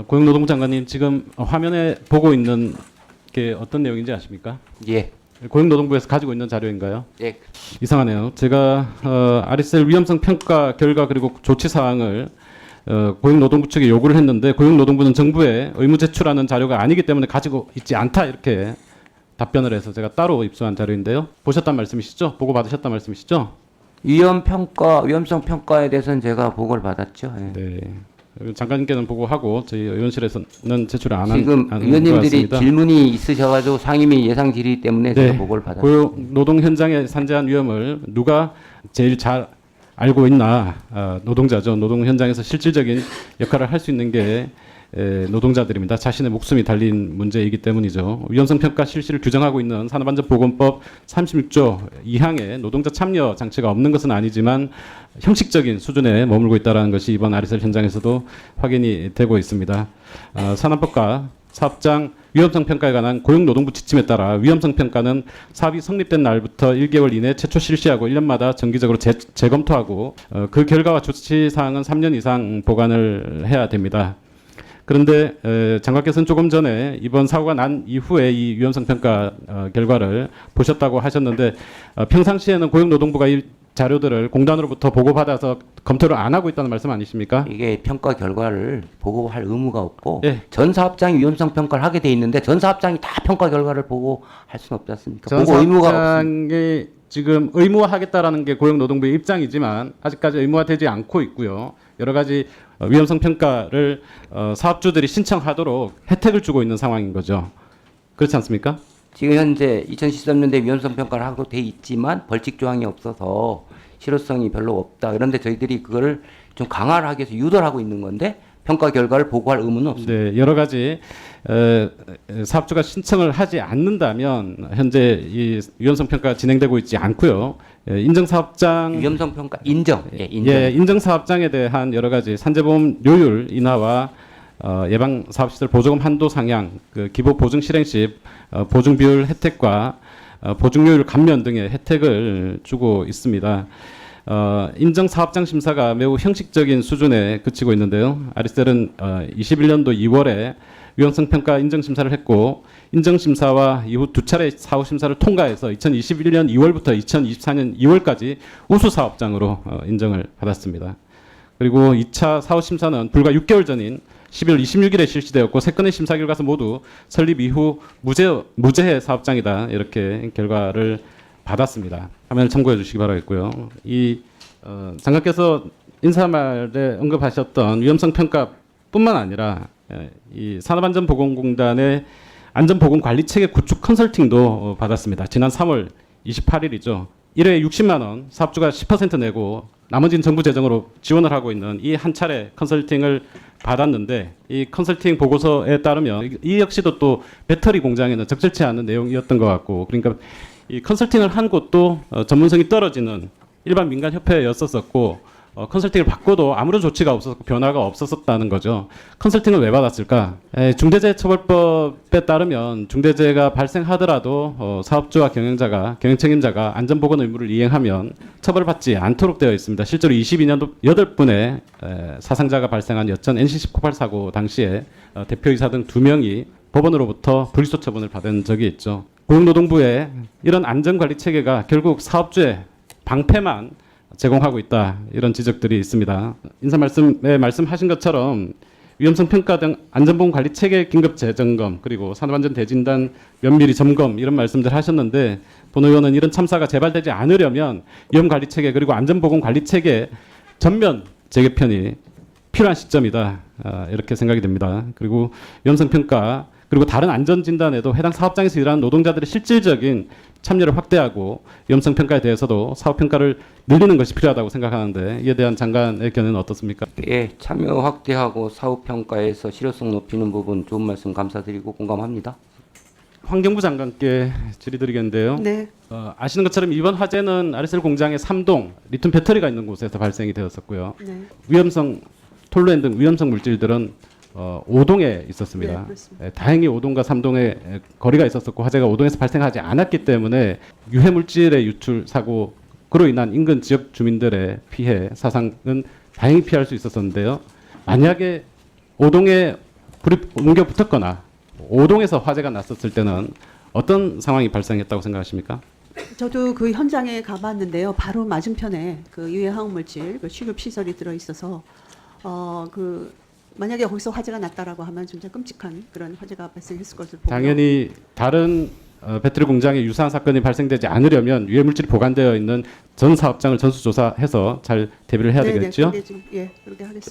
고용노동부 장관님 지금 화면에 보고 있는 게 어떤 내용인지 아십니까? 예. 고용노동부에서 가지고 있는 자료인가요? 예. 이상하네요. 제가 아리셀 위험성 평가 결과 그리고 조치 사항을 고용노동부 측에 요구를 했는데 고용노동부는 정부에 의무 제출하는 자료가 아니기 때문에 가지고 있지 않다 이렇게 답변을 해서 제가 따로 입수한 자료인데요. 보셨단 말씀이시죠? 보고 받으셨단 말씀이시죠? 위험성 평가에 대해서는 제가 보고를 받았죠. 예. 네. 장관님께는 보고하고 저희 의원실에서는 제출을 안 한 지금 것 의원님들이 같습니다. 질문이 있으셔가지고 상임위 예상 질의 때문에 제가 네. 보고를 받았습니다. 고용 노동 현장의 산재한 위험을 누가 제일 잘 알고 있나? 노동자죠. 노동 현장에서 실질적인 역할을 할 수 있는 게 노동자들입니다. 자신의 목숨이 달린 문제이기 때문이죠. 위험성 평가 실시를 규정하고 있는 산업안전보건법 36조 2항에 노동자 참여 장치가 없는 것은 아니지만 형식적인 수준에 머물고 있다는 것이 이번 아리셀 현장에서도 확인이 되고 있습니다. 산업법과 사업장 위험성 평가에 관한 고용노동부 지침에 따라 위험성 평가는 사업이 성립된 날부터 1개월 이내 최초 실시하고 1년마다 정기적으로 재검토하고 그 결과와 조치 사항은 3년 이상 보관을 해야 됩니다. 그런데 장관께서는 조금 전에 이번 사고가 난 이후에 이 위험성 평가 결과를 보셨다고 하셨는데 평상시에는 고용노동부가 이 자료들을 공단으로부터 보고받아서 검토를 안 하고 있다는 말씀 아니십니까? 이게 평가 결과를 보고할 의무가 없고 예. 전 사업장이 위험성 평가를 하게 돼 있는데 전 사업장이 다 평가 결과를 보고할 수는 없지 않습니까? 전 보고 의무가 없습니다. 사업장이 지금 의무화하겠다라는 게 고용노동부의 입장이지만 아직까지 의무화되지 않고 있고요. 여러 가지 위험성 평가를 사업주들이 신청하도록 혜택을 주고 있는 상황인 거죠. 그렇지 않습니까? 지금 현재 2013년대 위험성 평가를 하고 돼 있지만 벌칙 조항이 없어서 실효성이 별로 없다. 그런데 저희들이 그거를 좀 강화를 하기 위해서 유도를 하고 있는 건데 평가 결과를 보고할 의무는 없습니다. 네, 여러 가지 사업주가 신청을 하지 않는다면 현재 이 위험성 평가가 진행되고 있지 않고요. 인정 사업장 위험성 평가 인정. 예, 인정. 인정 사업장에 대한 여러 가지 산재보험 요율 인하와 예방 사업시설 보조금 한도 상향, 그 기부 보증 실행 시 보증 비율 혜택과 보증료율 감면 등의 혜택을 주고 있습니다. 인정 사업장 심사가 매우 형식적인 수준에 그치고 있는데요. 아리셀은 21년도 2월에 위험성 평가 인정 심사를 했고 인정 심사와 이후 두 차례 사후 심사를 통과해서 2021년 2월부터 2024년 2월까지 우수 사업장으로 인정을 받았습니다. 그리고 2차 사후 심사는 불과 6개월 전인 12월 26일에 실시되었고 세 건의 심사 결과서 모두 설립 이후 무죄의 사업장이다 이렇게 결과를 받았습니다. 화면을 참고해 주시기 바라겠고요. 이 장관께서 인사말에 언급하셨던 위험성 평가뿐만 아니라 이 산업안전보건공단의 안전보건관리체계 구축 컨설팅도 받았습니다. 지난 3월 28일이죠. 1회 60만 원 사업주가 10% 내고 나머지는 정부 재정으로 지원을 하고 있는 이 한 차례 컨설팅을 받았는데 이 컨설팅 보고서에 따르면 이 역시도 또 배터리 공장에는 적절치 않은 내용이었던 것 같고 그러니까 이 컨설팅을 한 곳도 전문성이 떨어지는 일반 민간 협회였었고 컨설팅을 받고도 아무런 조치가 없었고 변화가 없었다는 거죠. 컨설팅을 왜 받았을까? 중대재해처벌법에 따르면 중대재해가 발생하더라도 사업주와 경영 책임자가 안전보건 의무를 이행하면 처벌받지 않도록 되어 있습니다. 실제로 22년도 8분의 사상자가 발생한 여천 NCC 폭발 사고 당시에 대표이사 등 2명이 법원으로부터 불기소 처분을 받은 적이 있죠. 고용노동부의 이런 안전관리 체계가 결국 사업주의 방패만 제공하고 있다 이런 지적들이 있습니다. 인사 말씀에 말씀하신 것처럼 위험성 평가 등 안전보건 관리 체계 긴급 재점검 그리고 산업안전 대진단 면밀히 점검 이런 말씀들 하셨는데 본 의원은 이런 참사가 재발되지 않으려면 위험 관리 체계 그리고 안전보건 관리 체계 전면 재개편이 필요한 시점이다 이렇게 생각이 됩니다. 그리고 위험성 평가 그리고 다른 안전진단에도 해당 사업장에서 일하는 노동자들의 실질적인 참여를 확대하고 위험성 평가에 대해서도 사업 평가를 늘리는 것이 필요하다고 생각하는데 이에 대한 장관의 견해는 어떻습니까? 예, 참여 확대하고 사후 평가에서 실효성 높이는 부분 좋은 말씀 감사드리고 공감합니다. 환경부 장관께 질의드리겠는데요. 네. 아시는 것처럼 이번 화재는 아리셀 공장의 3동 리튬 배터리가 있는 곳에서 발생이 되었었고요. 네. 위험성 톨루엔 등 위험성 물질들은 5동에 있었습니다. 네, 그렇습니다. 다행히 5동과 3동에 거리가 있었었고 화재가 5동에서 발생하지 않았기 때문에 유해 물질의 유출 사고로 인한 인근 지역 주민들의 피해 사상은 다행히 피할 수 있었었는데요. 만약에 5동에 불이 옮겨 붙었거나 오동에서 화재가 났었을 때는 어떤 상황이 발생했다고 생각하십니까? 저도 그 현장에 가봤는데요. 바로 맞은편에 그 유해 화학물질 그 취급 시설이 들어 있어서 그 만약에 거기서 화재가 났다라고 하면 진짜 끔찍한 그런 화재가 발생했을 것을 보고요. 당연히 다른 배터리 공장에 유사한 사건이 발생되지 않으려면 유해 물질이 보관되어 있는 전 사업장을 전수조사해서 잘 대비를 해야 네네, 되겠죠. 그게 지금, 예, 그렇게 하겠습니다.